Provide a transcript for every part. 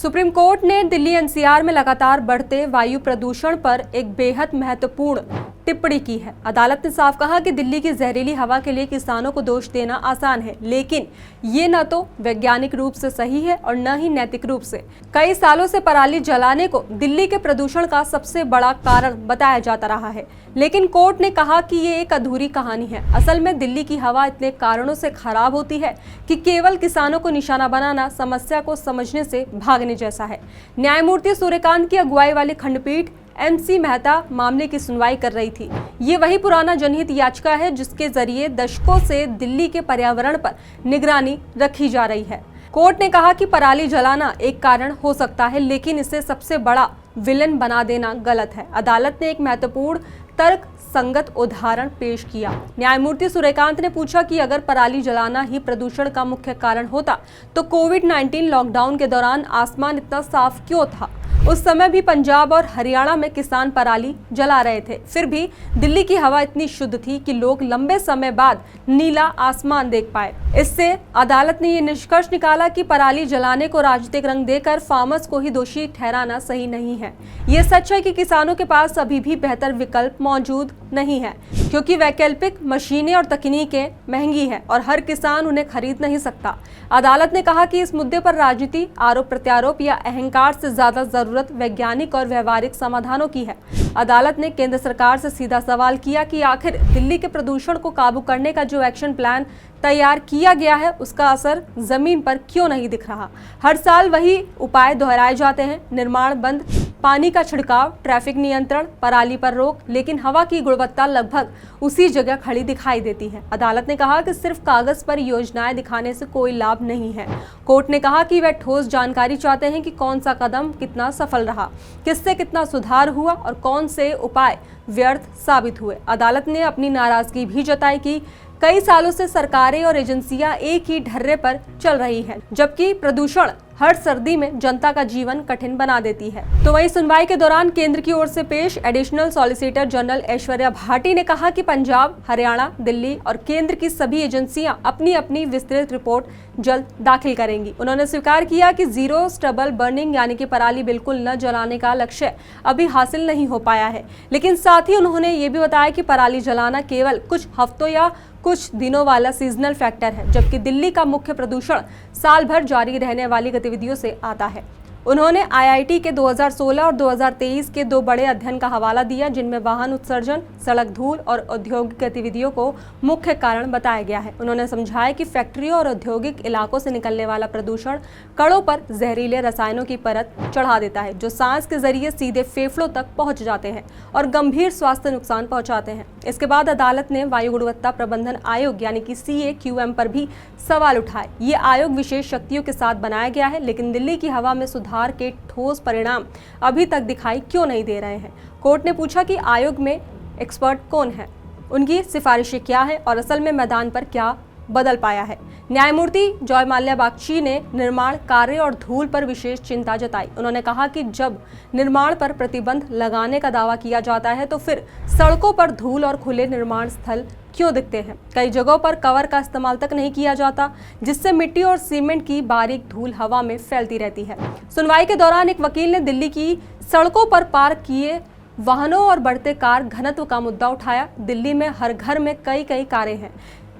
Supreme court ने Delhi NCR में लगातार बढ़ते वायु प्रदूषण पर एक बेहद महत्वपूर्ण टिप्पणी की है। अदालत ने साफ कहा कि दिल्ली की जहरीली हवा के लिए किसानों को दोष देना आसान है, लेकिन ये न तो वैज्ञानिक रूप से सही है और न ही नैतिक रूप से। कई सालों से पराली जलाने को दिल्ली के प्रदूषण का सबसे बड़ा कारण बताया जाता रहा है, लेकिन कोर्ट ने कहा कि ये एक अधूरी कहानी है। असल में दिल्ली की हवा इतने कारणों से खराब होती है कि केवल किसानों को निशाना बनाना समस्या को समझने से भागने जैसा है। न्यायमूर्ति सूर्यकांत की अगुवाई वाली खंडपीठ MC मेहता मामले की सुनवाई कर रही थी। ये वही पुराना जनहित याचिका है जिसके जरिए दशकों से दिल्ली के पर्यावरण पर निगरानी रखी जा रही है। कोर्ट ने कहा कि पराली जलाना एक कारण हो सकता है, लेकिन इसे सबसे बड़ा विलेन बना देना गलत है। अदालत ने एक महत्वपूर्ण तर्क संगत उदाहरण पेश किया। न्यायमूर्ति सूर्यकांत ने पूछा कि अगर पराली जलाना ही प्रदूषण का मुख्य कारण होता तो कोविड-19 लॉकडाउन के दौरान आसमान इतना साफ क्यों था? उस समय भी पंजाब और हरियाणा में किसान पराली जला रहे थे, फिर भी दिल्ली की हवा इतनी शुद्ध थी कि लोग लंबे समय बाद नीला आसमान देख पाए। इससे अदालत ने ये निष्कर्ष निकाला कि पराली जलाने को राजनीतिक रंग देकर फार्मर्स को ही दोषी ठहराना सही नहीं है। ये सच है कि किसानों के पास अभी भी बेहतर विकल्प मौजूद नहीं है, क्योंकि वैकल्पिक मशीनें और तकनीकें महंगी हैं और हर किसान उन्हें खरीद नहीं सकता। अदालत ने कहा कि इस मुद्दे पर राजनीति, आरोप प्रत्यारोप या अहंकार से ज्यादा जरूरत वैज्ञानिक और व्यवहारिक समाधानों की है। अदालत ने केंद्र सरकार से सीधा सवाल किया कि आखिर दिल्ली के प्रदूषण को काबू करने का जो एक्शन प्लान तैयार किया गया है उसका असर जमीन पर क्यों नहीं दिख रहा? हर साल वही उपाय दोहराए जाते हैं, निर्माण बंद, पानी का छिड़काव, ट्रैफिक नियंत्रण, पराली पर रोक, लेकिन हवा की गुणवत्ता लगभग उसी जगह खड़ी दिखाई देती है। अदालत ने कहा कि सिर्फ कागज पर योजनाएं दिखाने से कोई लाभ नहीं है। कोर्ट ने कहा कि वह ठोस जानकारी चाहते हैं कि कौन सा कदम कितना सफल रहा, किससे कितना सुधार हुआ और कौन से उपाय व्यर्थ साबित हुए। अदालत ने अपनी नाराजगी भी जताई कि कई सालों से सरकारें और एजेंसियां एक ही ढर्रे पर चल रही हैं, जबकि प्रदूषण हर सर्दी में जनता का जीवन कठिन बना देती है। तो वहीं सुनवाई के दौरान केंद्र की ओर से पेश additional solicitor general Aishwarya Bhati ने कहा कि पंजाब, हरियाणा, दिल्ली और केंद्र की सभी एजेंसियां अपनी अपनी विस्तृत रिपोर्ट जल्द दाखिल करेंगी। उन्होंने स्वीकार किया कि जीरो स्टबल बर्निंग यानी कि पराली बिल्कुल न जलाने का लक्ष्य अभी हासिल नहीं हो पाया है, लेकिन साथ ही उन्होंने ये भी बताया कि पराली जलाना केवल कुछ हफ्तों या कुछ दिनों वाला सीजनल फैक्टर है, जबकि दिल्ली का मुख्य प्रदूषण साल भर जारी रहने वाली गतिविधियों से आता है। उन्होंने IIT के 2016 और 2023 के दो बड़े अध्ययन का हवाला दिया, जिनमें वाहन उत्सर्जन, सड़क धूल और औद्योगिक गतिविधियों को मुख्य कारण बताया गया है। उन्होंने समझाया कि फैक्ट्रियों और औद्योगिक इलाकों से निकलने वाला प्रदूषण कणों पर जहरीले रसायनों की परत चढ़ा देता है, जो सांस के जरिए सीधे फेफड़ों तक पहुंच जाते हैं और गंभीर स्वास्थ्य नुकसान पहुंचाते हैं। इसके बाद अदालत ने वायु गुणवत्ता प्रबंधन आयोग यानी कि CAQM पर भी सवाल उठाए। ये आयोग विशेष शक्तियों के साथ बनाया गया है, लेकिन दिल्ली की हवा में सुधार के ठोस परिणाम अभी तक दिखाई क्यों नहीं दे रहे हैं? कोर्ट ने पूछा कि आयोग में एक्सपर्ट कौन है, उनकी सिफारिशें क्या है और असल में मैदान पर क्या बदल पाया है। न्यायमूर्ति जॉय माल्या बागची ने निर्माण कार्य और धूल पर विशेष चिंता जताई। उन्होंने कहा कि जब निर्माण पर प्रतिबंध लगाने का दावा किया जाता है तो फिर सड़कों पर धूल और खुले निर्माण स्थल क्यों दिखते हैं? कई जगहों पर कवर का इस्तेमाल तक नहीं किया जाता, जिससे मिट्टी और सीमेंट की बारीक धूल हवा में फैलती रहती है। सुनवाई के दौरान एक वकील ने दिल्ली की सड़कों पर पार्क किए वाहनों और बढ़ते कार घनत्व का मुद्दा उठाया। दिल्ली में हर घर में कई कारें हैं,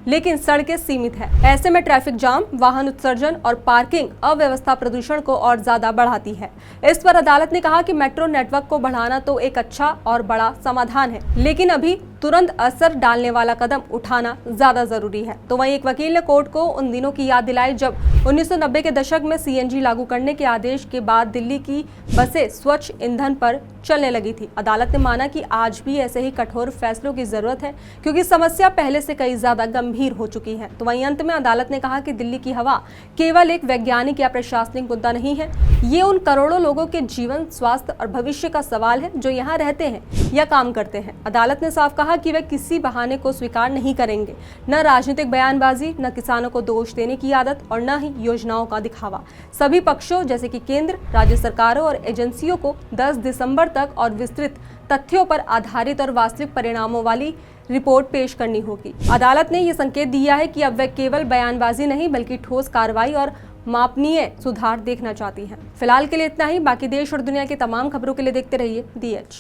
लेकिन सड़कें सीमित है। ऐसे में ट्रैफिक जाम, वाहन उत्सर्जन और पार्किंग अव्यवस्था प्रदूषण को और ज्यादा बढ़ाती है। इस पर अदालत ने कहा कि मेट्रो नेटवर्क को बढ़ाना तो एक अच्छा और बड़ा समाधान है, लेकिन अभी तुरंत असर डालने वाला कदम उठाना ज्यादा जरूरी है। तो वहीं एक वकील ने कोर्ट को उन दिनों की याद दिलाई जब 1990 के दशक में CNG लागू करने के आदेश के बाद दिल्ली की बसें स्वच्छ ईंधन पर चलने लगी थी। अदालत ने माना कि आज भी ऐसे ही कठोर फैसलों की जरूरत है, क्योंकि समस्या पहले से कई ज्यादा गंभीर हो चुकी है। तो वहीं अंत में अदालत ने कहा कि दिल्ली की हवा केवल एक वैज्ञानिक या प्रशासनिक मुद्दा नहीं है, ये उन करोड़ों लोगों के जीवन, स्वास्थ्य और भविष्य का सवाल है जो यहाँ रहते हैं या काम करते हैं। अदालत ने साफ कहा कि वे किसी बहाने को स्वीकार नहीं करेंगे, न राजनीतिक बयानबाजी, न किसानों को दोष देने की आदत और न ही योजनाओं का दिखावा। सभी पक्षों जैसे कि केंद्र, राज्य सरकारों और एजेंसियों को 10 दिसंबर तक और विस्तृत तथ्यों पर आधारित और वास्तविक परिणामों वाली रिपोर्ट पेश करनी होगी। अदालत ने ये संकेत दिया है कि अब वह केवल बयानबाजी नहीं बल्कि ठोस कार्रवाई और मापनीय सुधार देखना चाहती हैं। फिलहाल के लिए इतना ही। बाकी देश और दुनिया की तमाम खबरों के लिए देखते रहिए DH।